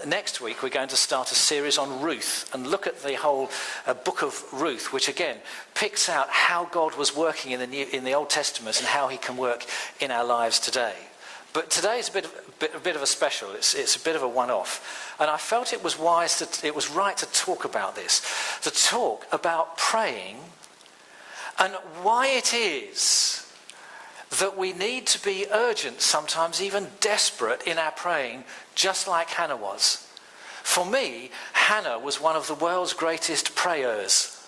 next week we're going to start a series on Ruth and look at the whole book of Ruth, which again picks out how God was working in the Old Testament and how he can work in our lives today. But today is a bit of a special. It's a bit of a one-off, and I felt it was right to talk about this, to talk about praying and why it is that we need to be urgent, sometimes even desperate in our praying, just like Hannah was. For me, Hannah was one of the world's greatest prayers.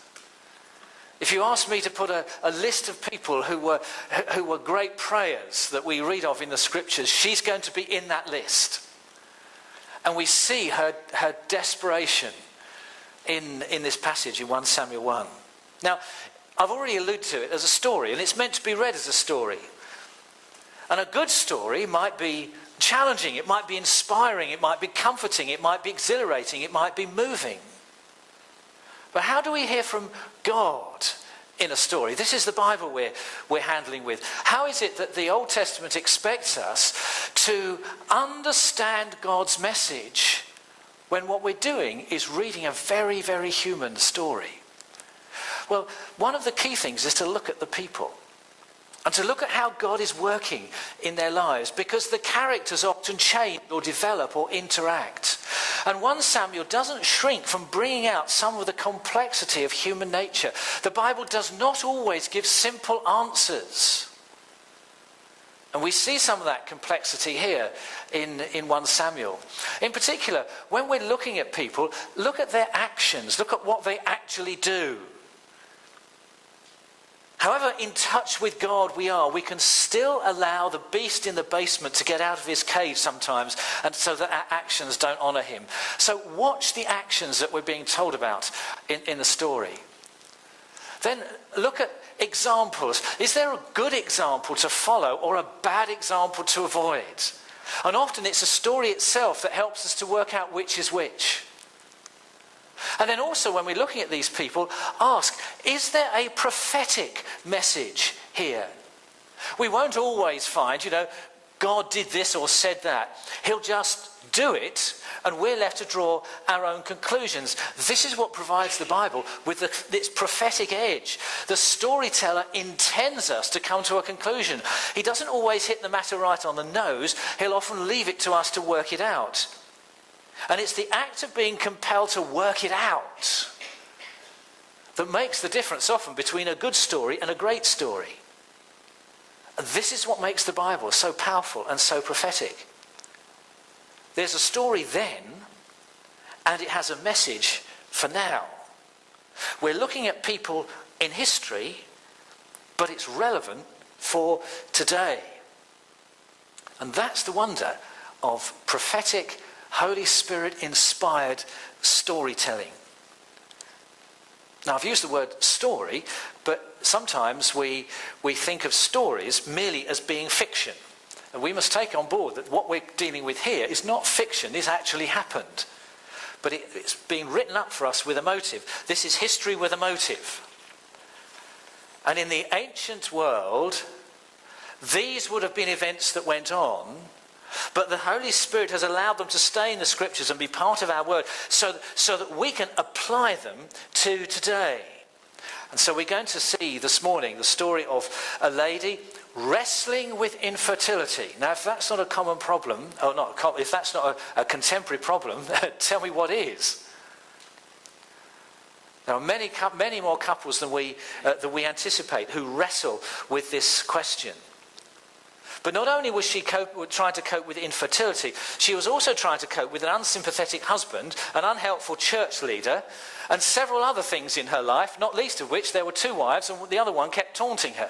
If you ask me to put a list of people who were great prayers that we read of in the scriptures, she's going to be in that list. And we see her desperation in this passage in 1 Samuel 1. Now, I've already alluded to it as a story, and it's meant to be read as a story. And a good story might be challenging, it might be inspiring, it might be comforting, it might be exhilarating, it might be moving. But how do we hear from God in a story? This is the Bible we're handling with. How is it that the Old Testament expects us to understand God's message when what we're doing is reading a very, very human story? Well, one of the key things is to look at the people and to look at how God is working in their lives, because the characters often change or develop or interact. And 1 Samuel doesn't shrink from bringing out some of the complexity of human nature. The Bible does not always give simple answers. And we see some of that complexity here in 1 Samuel. In particular, when we're looking at people, look at their actions, look at what they actually do. However in touch with God we are, we can still allow the beast in the basement to get out of his cave sometimes, and so that our actions don't honour him. So watch the actions that we're being told about in the story. Then look at examples. Is there a good example to follow or a bad example to avoid? And often it's a story itself that helps us to work out which is which. And then also, when we're looking at these people, ask, is there a prophetic message here? We won't always find, God did this or said that. He'll just do it, and we're left to draw our own conclusions. This is what provides the Bible with its prophetic edge. The storyteller intends us to come to a conclusion. He doesn't always hit the matter right on the nose. He'll often leave it to us to work it out. And it's the act of being compelled to work it out that makes the difference often between a good story and a great story. And this is what makes the Bible so powerful and so prophetic. There's a story then, and it has a message for now. We're looking at people in history, but it's relevant for today. And that's the wonder of prophetic, Holy Spirit-inspired storytelling. Now, I've used the word story, but sometimes we think of stories merely as being fiction. And we must take on board that what we're dealing with here is not fiction, this actually happened. But it's being written up for us with a motive. This is history with a motive. And in the ancient world, these would have been events that went on, but the Holy Spirit has allowed them to stay in the scriptures and be part of our word so that we can apply them to today. And so we're going to see this morning the story of a lady wrestling with infertility. Now, if that's not a common problem, if that's not a contemporary problem, tell me what is. There are many more couples than we anticipate who wrestle with this question. But not only was she trying to cope with infertility, she was also trying to cope with an unsympathetic husband, an unhelpful church leader, and several other things in her life, not least of which there were 2 wives and the other one kept taunting her.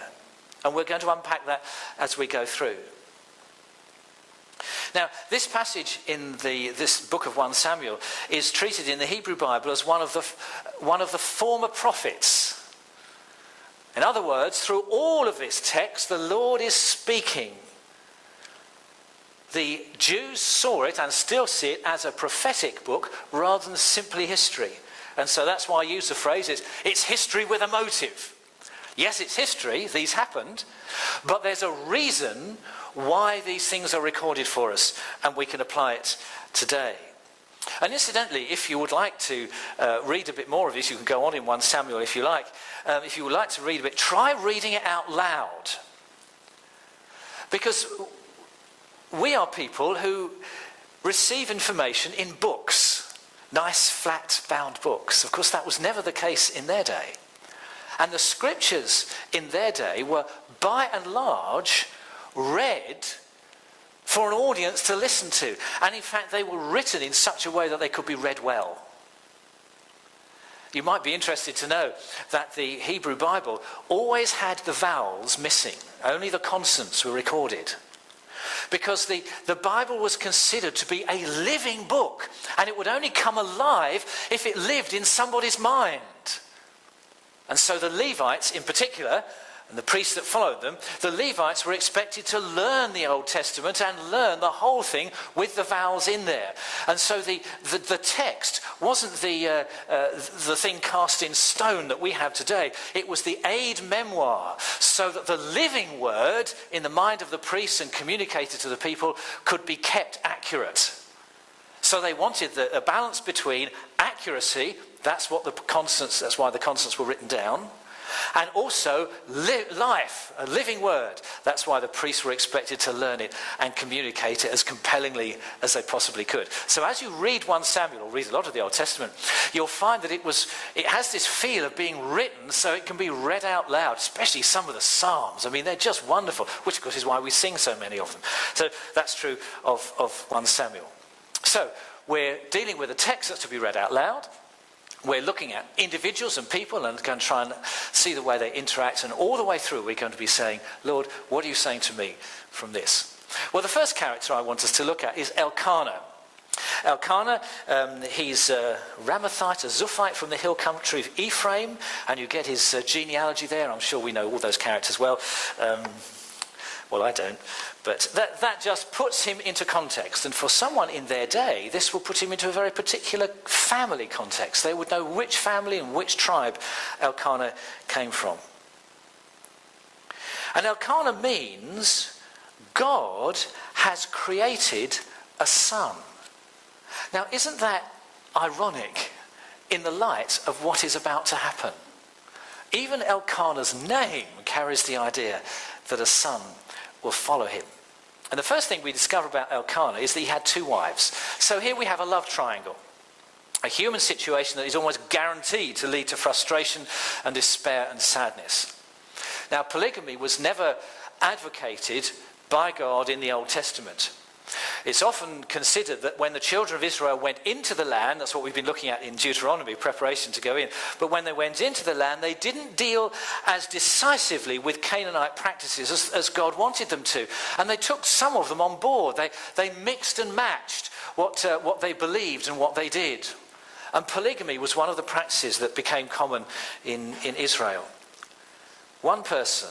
And we're going to unpack that as we go through. Now, this passage in this book of 1 Samuel is treated in the Hebrew Bible as one of the former prophets. In other words, through all of this text, the Lord is speaking. The Jews saw it and still see it as a prophetic book rather than simply history. And so that's why I use the phrase, it's history with a motive. Yes, it's history, these happened, but there's a reason why these things are recorded for us, and we can apply it today. And incidentally, if you would like to read a bit more of this, you can go on in 1 Samuel if you like. If you would like to read a bit, try reading it out loud. Because we are people who receive information in books, nice flat-bound books. Of course, that was never the case in their day. And the scriptures in their day were, by and large, read for an audience to listen to. And in fact, they were written in such a way that they could be read well. You might be interested to know that the Hebrew Bible always had the vowels missing. Only the consonants were recorded. Because the Bible was considered to be a living book, and it would only come alive if it lived in somebody's mind. And so the Levites in particular, and the priests that followed them, the Levites were expected to learn the Old Testament and learn the whole thing with the vowels in there. And so the text wasn't the thing cast in stone that we have today. It was the aid memoir, so that the living word in the mind of the priests and communicated to the people could be kept accurate. So they wanted a balance between accuracy, that's why the consonants were written down, and also life, a living word. That's why the priests were expected to learn it and communicate it as compellingly as they possibly could. So as you read 1 Samuel, or read a lot of the Old Testament, you'll find that it has this feel of being written so it can be read out loud, especially some of the Psalms. I mean, they're just wonderful, which of course is why we sing so many of them. So that's true of 1 Samuel. So we're dealing with a text that's to be read out loud. We're looking at individuals and people and going to try and see the way they interact. And all the way through, we're going to be saying, Lord, what are you saying to me from this? Well, the first character I want us to look at is Elkanah. Elkanah, he's a Ramathite, a Zuphite from the hill country of Ephraim. And you get his genealogy there. I'm sure we know all those characters well. Well, I don't. But that just puts him into context. And for someone in their day, this will put him into a very particular family context. They would know which family and which tribe Elkanah came from. And Elkanah means God has created a son. Now, isn't that ironic in the light of what is about to happen? Even Elkanah's name carries the idea that a son will follow him. And the first thing we discover about Elkanah is that he had 2 wives. So here we have a love triangle. A human situation that is almost guaranteed to lead to frustration and despair and sadness. Now, polygamy was never advocated by God in the Old Testament. It's often considered that when the children of Israel went into the land, that's what we've been looking at in Deuteronomy, preparation to go in, but when they went into the land, they didn't deal as decisively with Canaanite practices as God wanted them to. And they took some of them on board. They mixed and matched what they believed and what they did. And polygamy was one of the practices that became common in Israel. One person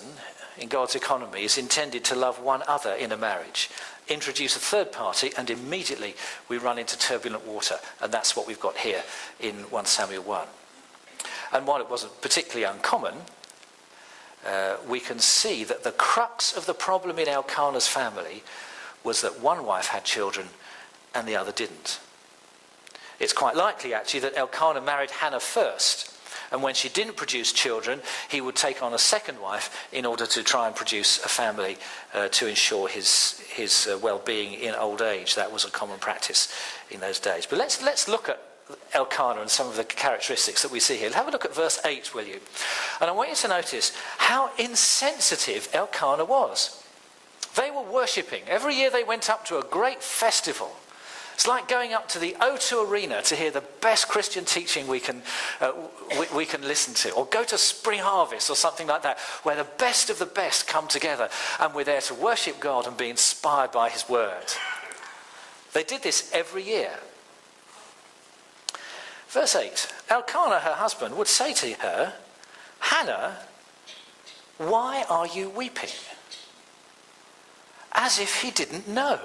in God's economy is intended to love one other in a marriage. Introduce a third party and immediately we run into turbulent water, and that's what we've got here in 1 Samuel 1. And while it wasn't particularly uncommon, we can see that the crux of the problem in Elkanah's family was that one wife had children and the other didn't. It's quite likely actually that Elkanah married Hannah first, and when she didn't produce children, he would take on a second wife in order to try and produce a family to ensure his well-being in old age. That was a common practice in those days. But let's look at Elkanah and some of the characteristics that we see here. Have a look at verse 8, will you? And I want you to notice how insensitive Elkanah was. They were worshipping. Every year they went up to a great festival. It's like going up to the O2 Arena to hear the best Christian teaching we can listen to, or go to Spring Harvest or something like that, where the best of the best come together and we're there to worship God and be inspired by his word. They did this every year. Verse 8, Elkanah, her husband, would say to her, Hannah, why are you weeping? As if he didn't know.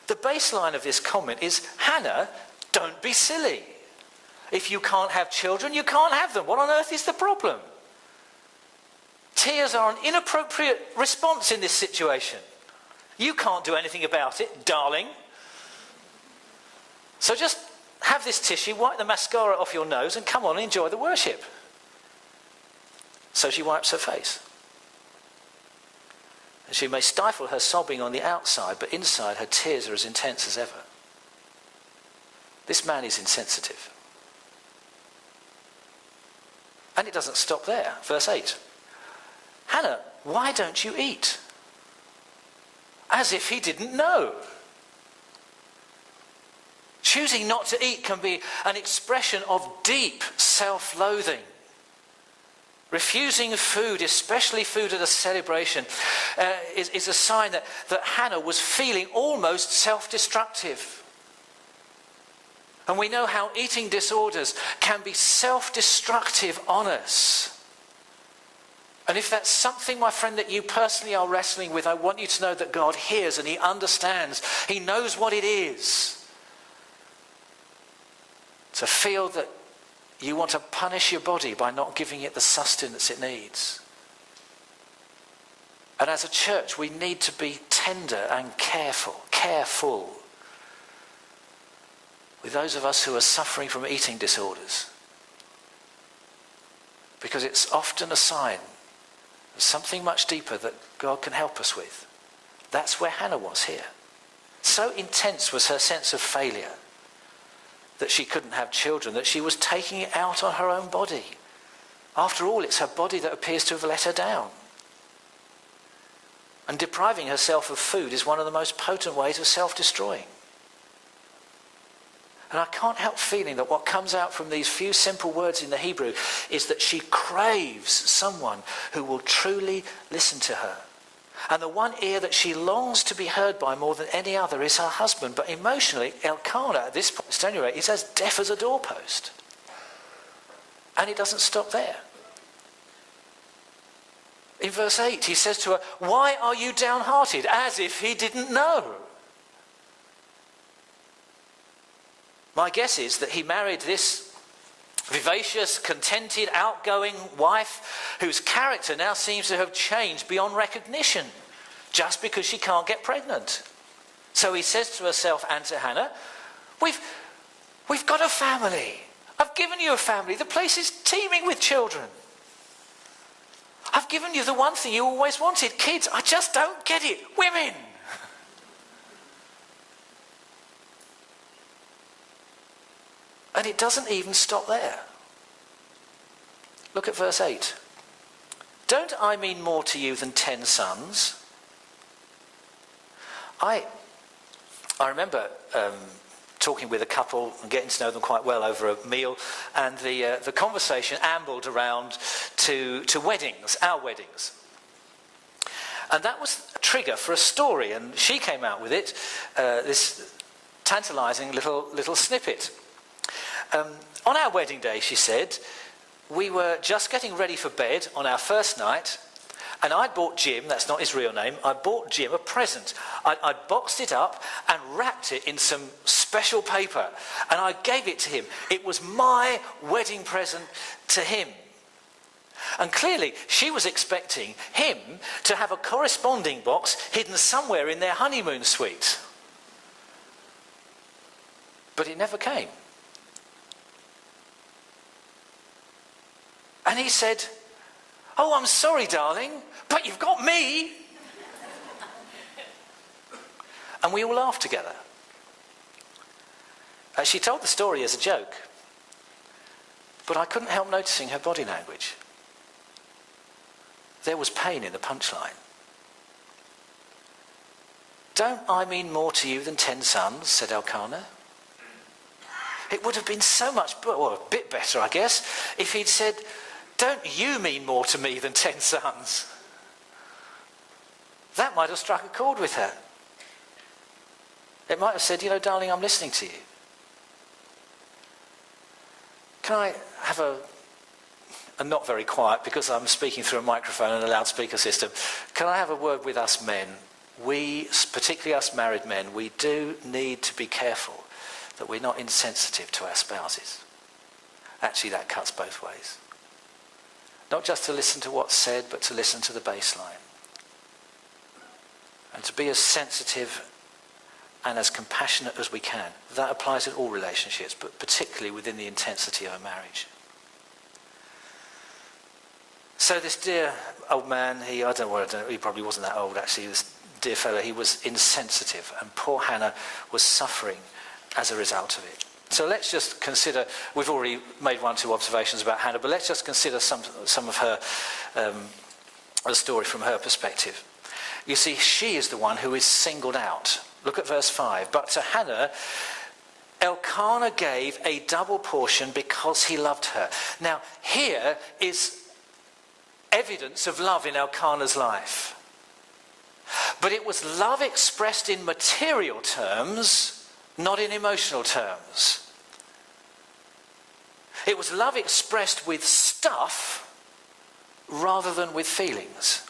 The baseline of this comment is, Hannah, don't be silly. If you can't have children, you can't have them. What on earth is the problem? Tears are an inappropriate response in this situation. You can't do anything about it, darling. So just have this tissue, wipe the mascara off your nose and come on and enjoy the worship. So she wipes her face. And she may stifle her sobbing on the outside, but inside her tears are as intense as ever. This man is insensitive. And it doesn't stop there. Verse 8. Hannah, why don't you eat? As if he didn't know. Choosing not to eat can be an expression of deep self-loathing. Refusing food, especially food at a celebration, is a sign that Hannah was feeling almost self-destructive. And we know how eating disorders can be self-destructive on us. And if that's something, my friend, that you personally are wrestling with, I want you to know that God hears and he understands. He knows what it is to feel that you want to punish your body by not giving it the sustenance it needs. And as a church, we need to be tender and careful with those of us who are suffering from eating disorders. Because it's often a sign of something much deeper that God can help us with. That's where Hannah was here. So intense was her sense of failure that she couldn't have children, that she was taking it out on her own body. After all, it's her body that appears to have let her down. And depriving herself of food is one of the most potent ways of self-destroying. And I can't help feeling that what comes out from these few simple words in the Hebrew is that she craves someone who will truly listen to her. And the one ear that she longs to be heard by more than any other is her husband. But emotionally, Elkanah at this point, at any rate, is as deaf as a doorpost. And it doesn't stop there. In verse 8, he says to her, "Why are you downhearted?" As if he didn't know. My guess is that he married this vivacious, contented, outgoing wife whose character now seems to have changed beyond recognition just because she can't get pregnant. So he says to herself and to Hannah, we've got a family. I've given you a family. The place is teeming with children. I've given you the one thing you always wanted, kids. I just don't get it. Women. And it doesn't even stop there. Look at verse 8. Don't I mean more to you than 10 sons? I remember talking with a couple and getting to know them quite well over a meal, and the conversation ambled around to weddings, our weddings. And that was a trigger for a story, and she came out with it, this tantalising little snippet. On our wedding day, she said, we were just getting ready for bed on our first night, and I'd bought Jim, that's not his real name, I bought Jim a present. I'd boxed it up and wrapped it in some special paper, and I gave it to him. It was my wedding present to him. And clearly, she was expecting him to have a corresponding box hidden somewhere in their honeymoon suite. But it never came. And he said, "Oh, I'm sorry, darling, but you've got me." And we all laughed together. She told the story as a joke, but I couldn't help noticing her body language. There was pain in the punchline. "Don't I mean more to you than 10 sons, said Elkanah. It would have been so much, or a bit better, I guess, if he'd said, "Don't you mean more to me than 10 sons? That might have struck a chord with her. It might have said, "Darling, I'm listening to you. Can I have a not very quiet, because I'm speaking through a microphone and a loudspeaker system. Can I have a word with us men? We, particularly us married men, we do need to be careful that we're not insensitive to our spouses. Actually, that cuts both ways. Not just to listen to what's said, but to listen to the baseline. And to be as sensitive and as compassionate as we can. That applies in all relationships, but particularly within the intensity of a marriage. So this dear old man, he probably wasn't that old actually, this dear fellow, he was insensitive, and poor Hannah was suffering as a result of it. So let's just consider, we've already made 1 or 2 observations about Hannah, but let's just consider some of her, the story from her perspective. You see, she is the one who is singled out. Look at verse 5. But to Hannah, Elkanah gave a double portion because he loved her. Now, here is evidence of love in Elkanah's life. But it was love expressed in material terms, not in emotional terms. It was love expressed with stuff rather than with feelings.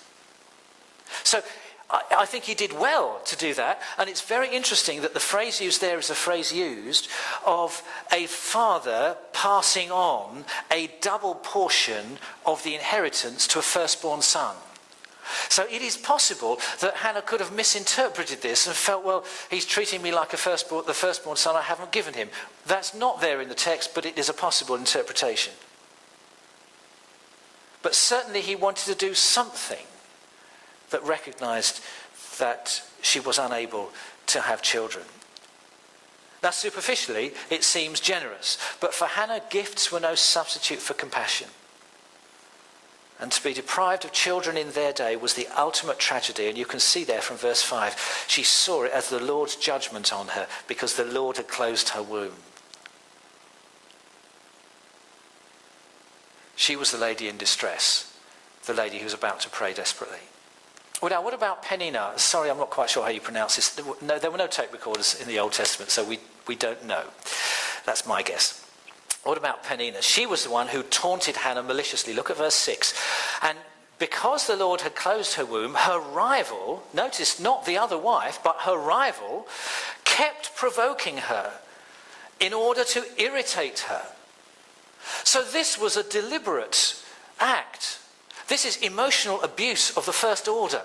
So I think he did well to do that, and it's very interesting that the phrase used there is a phrase used of a father passing on a double portion of the inheritance to a firstborn son. So it is possible that Hannah could have misinterpreted this and felt, well, he's treating me like the firstborn son I haven't given him. That's not there in the text, but it is a possible interpretation. But certainly he wanted to do something that recognised that she was unable to have children. Now, superficially, it seems generous, but for Hannah, gifts were no substitute for compassion. And to be deprived of children in their day was the ultimate tragedy, and you can see there from verse 5, she saw it as the Lord's judgment on her because the Lord had closed her womb. She was the lady in distress, the lady who was about to pray desperately. Well, now, what about Peninnah? Sorry, I'm not quite sure how you pronounce this. There were no tape recorders in the Old Testament, so we don't know. That's my guess. What about Peninnah? She was the one who taunted Hannah maliciously. Look at verse 6. And because the Lord had closed her womb, her rival, notice not the other wife, but her rival, kept provoking her in order to irritate her. So this was a deliberate act. This is emotional abuse of the first order.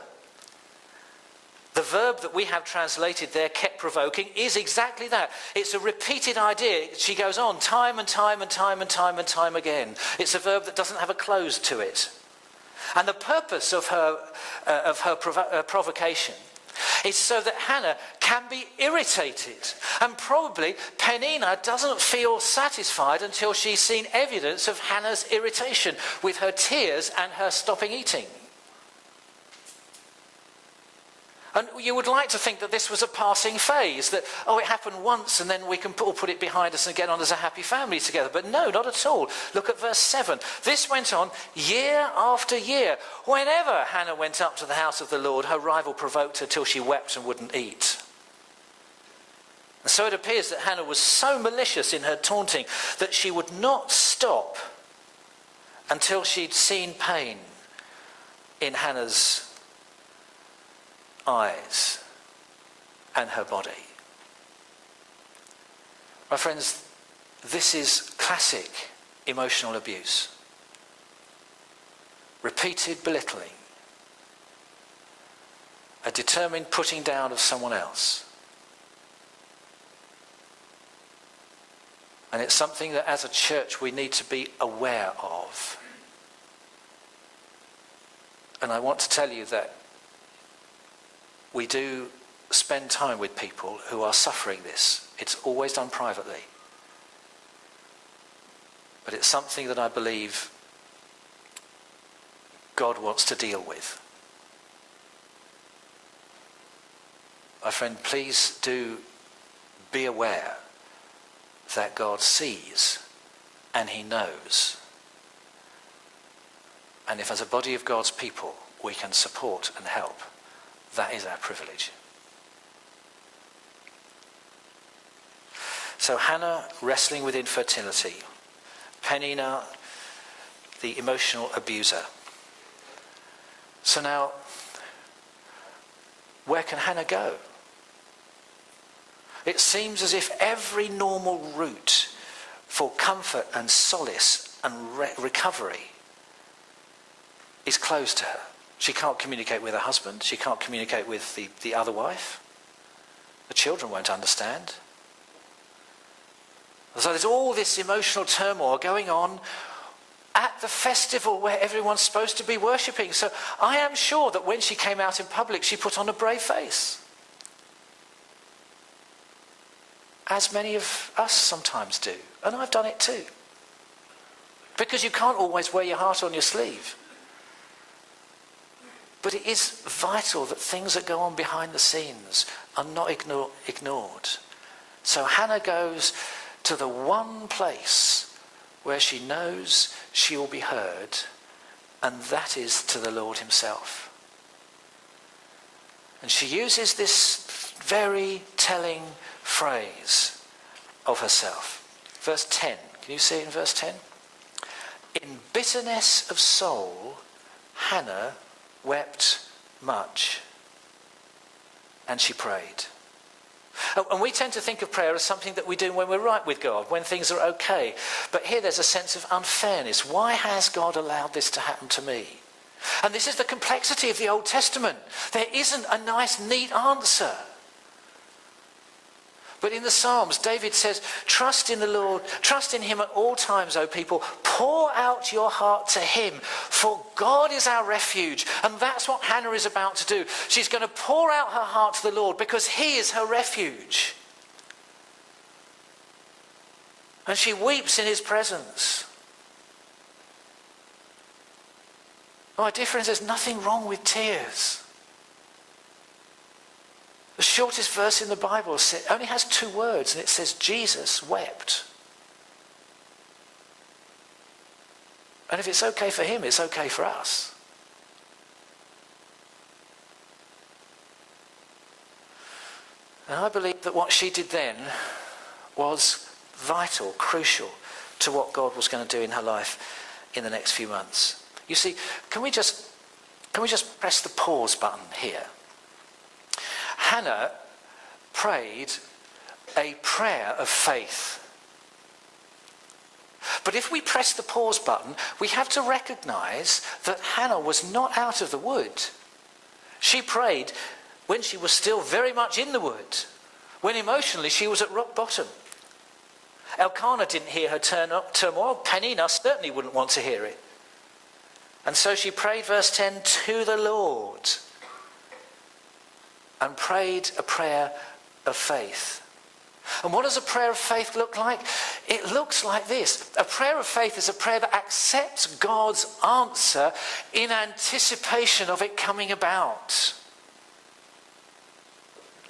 The verb that we have translated there, kept provoking, is exactly that. It's a repeated idea. She goes on time and time and time and time and time again. It's a verb that doesn't have a close to it. And the purpose of her provocation is so that Hannah can be irritated. And probably Peninnah doesn't feel satisfied until she's seen evidence of Hannah's irritation with her tears and her stopping eating. And you would like to think that this was a passing phase, that, it happened once and then we can all put it behind us and get on as a happy family together. But no, not at all. Look at verse 7. This went on year after year. Whenever Hannah went up to the house of the Lord, her rival provoked her till she wept and wouldn't eat. And so it appears that Hannah was so malicious in her taunting that she would not stop until she'd seen pain in Hannah's eyes and her body. My friends, this is classic emotional abuse. Repeated belittling. A determined putting down of someone else. And it's something that as a church we need to be aware of. And I want to tell you that we do spend time with people who are suffering this. It's always done privately. But it's something that I believe God wants to deal with. My friend, please do be aware that God sees and he knows. And if as a body of God's people we can support and help, that is our privilege. So Hannah wrestling with infertility. Peninnah, the emotional abuser. So now, where can Hannah go? It seems as if every normal route for comfort and solace and recovery is closed to her. She can't communicate with her husband. She can't communicate with the other wife. The children won't understand. So there's all this emotional turmoil going on at the festival where everyone's supposed to be worshipping. So I am sure that when she came out in public, she put on a brave face. As many of us sometimes do. And I've done it too. Because you can't always wear your heart on your sleeve. But it is vital that things that go on behind the scenes are not ignored. So Hannah goes to the one place where she knows she will be heard, and that is to the Lord himself. And she uses this very telling phrase of herself. Verse 10. Can you see it in verse 10? In bitterness of soul, Hannah wept much, and she prayed. And we tend to think of prayer as something that we do when we're right with God, when things are okay. But here there's a sense of unfairness. Why has God allowed this to happen to me? And this is the complexity of the Old Testament. There isn't a nice, neat answer. But in the Psalms, David says, trust in the Lord, trust in him at all times, O people. Pour out your heart to him, for God is our refuge. And that's what Hannah is about to do. She's going to pour out her heart to the Lord because he is her refuge. And she weeps in his presence. Oh, my dear friends, there's nothing wrong with tears. The shortest verse in the Bible only has 2 words, and it says, Jesus wept. And if it's okay for him, it's okay for us. And I believe that what she did then was vital, crucial to what God was going to do in her life in the next few months. You see, can we just press the pause button here? Hannah prayed a prayer of faith. But if we press the pause button, we have to recognize that Hannah was not out of the wood. She prayed when she was still very much in the wood, when emotionally she was at rock bottom. Elkanah didn't hear her turmoil. Peninnah certainly wouldn't want to hear it. And so she prayed, verse 10, to the Lord, and prayed a prayer of faith. And what does a prayer of faith look like? It looks like this. A prayer of faith is a prayer that accepts God's answer in anticipation of it coming about.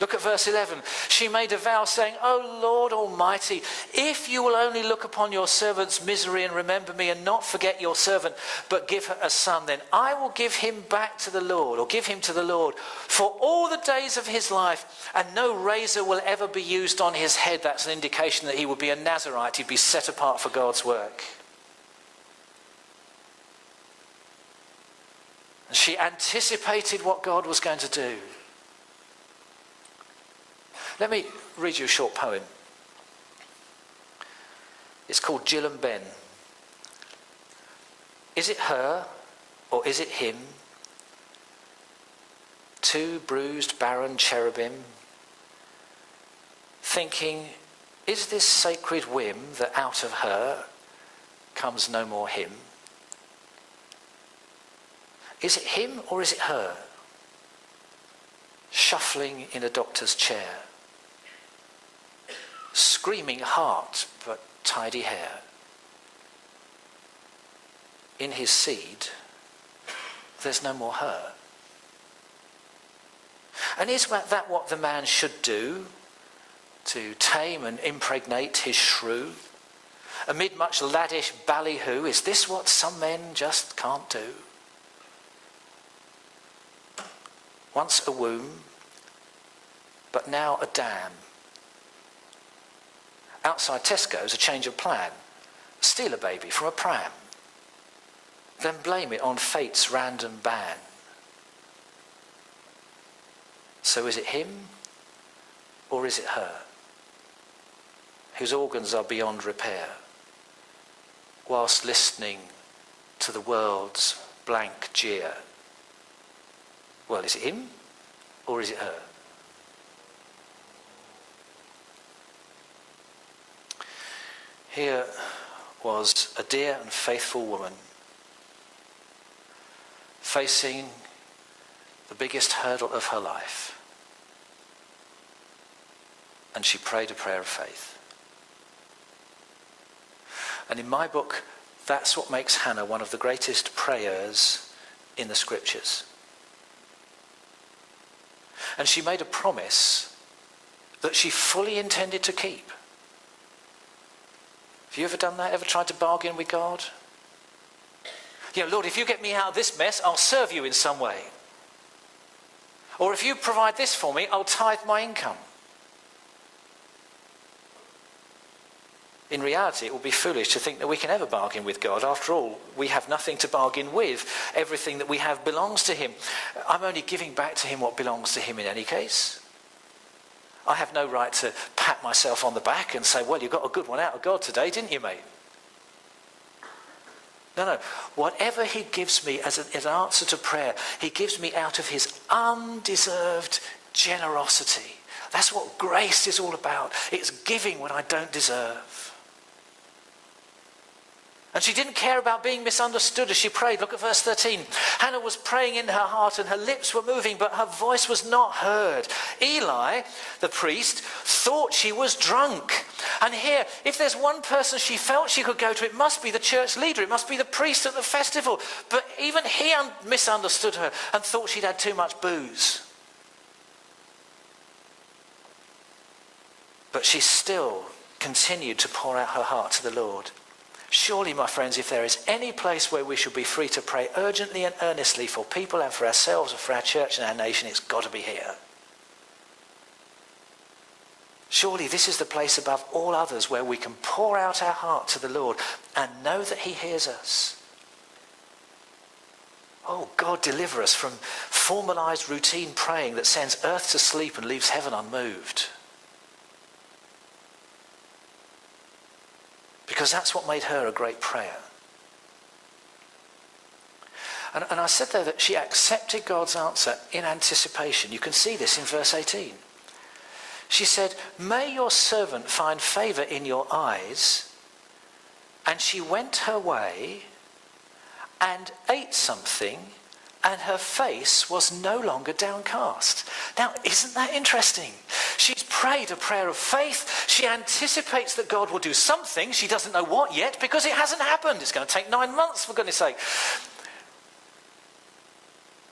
Look at verse 11. She made a vow saying, O Lord Almighty, if you will only look upon your servant's misery and remember me and not forget your servant, but give her a son, then I will give him back to the Lord, or give him to the Lord, for all the days of his life, and no razor will ever be used on his head. That's an indication that he would be a Nazirite. He'd be set apart for God's work. And she anticipated what God was going to do. Let me read you a short poem. It's called Jill and Ben. Is it her or is it him? 2 bruised, barren cherubim, thinking, is this sacred whim that out of her comes no more him? Is it him or is it her? Shuffling in a doctor's chair. Screaming heart, but tidy hair. In his seed, there's no more her. And is that what the man should do to tame and impregnate his shrew? Amid much laddish ballyhoo, is this what some men just can't do? Once a womb, but now a dam. Outside Tesco's, a change of plan. Steal a baby from a pram. Then blame it on fate's random ban. So is it him or is it her? Whose organs are beyond repair, whilst listening to the world's blank jeer. Well, is it him or is it her? Here was a dear and faithful woman facing the biggest hurdle of her life. And she prayed a prayer of faith. And in my book, that's what makes Hannah one of the greatest prayers in the scriptures. And she made a promise that she fully intended to keep. Have you ever done that? Ever tried to bargain with God? Lord, if you get me out of this mess, I'll serve you in some way. Or if you provide this for me, I'll tithe my income. In reality, it would be foolish to think that we can ever bargain with God. After all, we have nothing to bargain with. Everything that we have belongs to him. I'm only giving back to him what belongs to him in any case. I have no right to pat myself on the back and say, well, you got a good one out of God today, didn't you, mate? No. Whatever he gives me as an answer to prayer, he gives me out of his undeserved generosity. That's what grace is all about. It's giving when I don't deserve. And she didn't care about being misunderstood as she prayed. Look at verse 13. Hannah was praying in her heart and her lips were moving, but her voice was not heard. Eli, the priest, thought she was drunk. And here, if there's one person she felt she could go to, it must be the church leader. It must be the priest at the festival. But even he misunderstood her and thought she'd had too much booze. But she still continued to pour out her heart to the Lord. Surely, my friends, if there is any place where we should be free to pray urgently and earnestly for people and for ourselves and for our church and our nation, it's got to be here. Surely this is the place above all others where we can pour out our heart to the Lord and know that he hears us. Oh, God, deliver us from formalized routine praying that sends earth to sleep and leaves heaven unmoved. Because that's what made her a great prayer. And I said there that she accepted God's answer in anticipation. You can see this in verse 18. She said, may your servant find favor in your eyes. And she went her way and ate something, and her face was no longer downcast. Now, isn't that interesting? She's prayed a prayer of faith. She anticipates that God will do something. She doesn't know what yet because it hasn't happened. It's going to take 9 months, for goodness sake.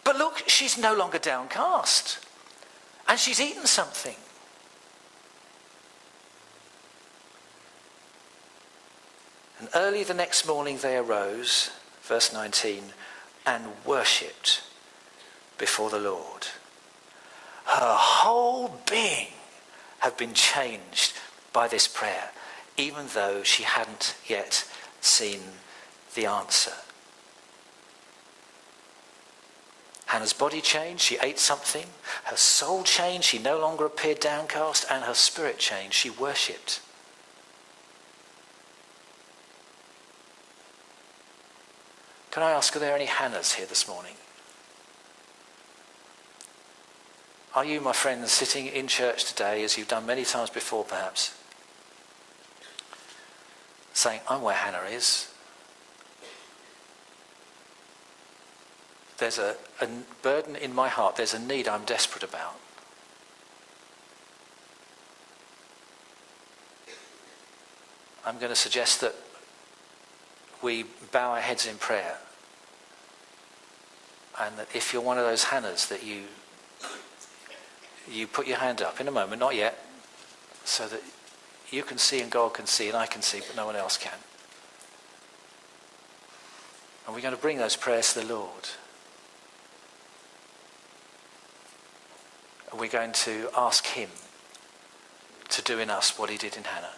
But look, she's no longer downcast. And she's eaten something. And early the next morning they arose, verse 19, and worshipped before the Lord. Her whole being had been changed by this prayer, even though she hadn't yet seen the answer. Hannah's body changed, she ate something. Her soul changed, she no longer appeared downcast, and her spirit changed, she worshipped. Can I ask, are there any Hannahs here this morning? Are you, my friends, sitting in church today, as you've done many times before perhaps, saying, I'm where Hannah is. There's a burden in my heart, there's a need I'm desperate about. I'm going to suggest that we bow our heads in prayer, and that if you're one of those Hannahs, that you put your hand up in a moment, not yet, so that you can see and God can see and I can see, but no one else can. And we're going to bring those prayers to the Lord. And we're going to ask him to do in us what he did in Hannah.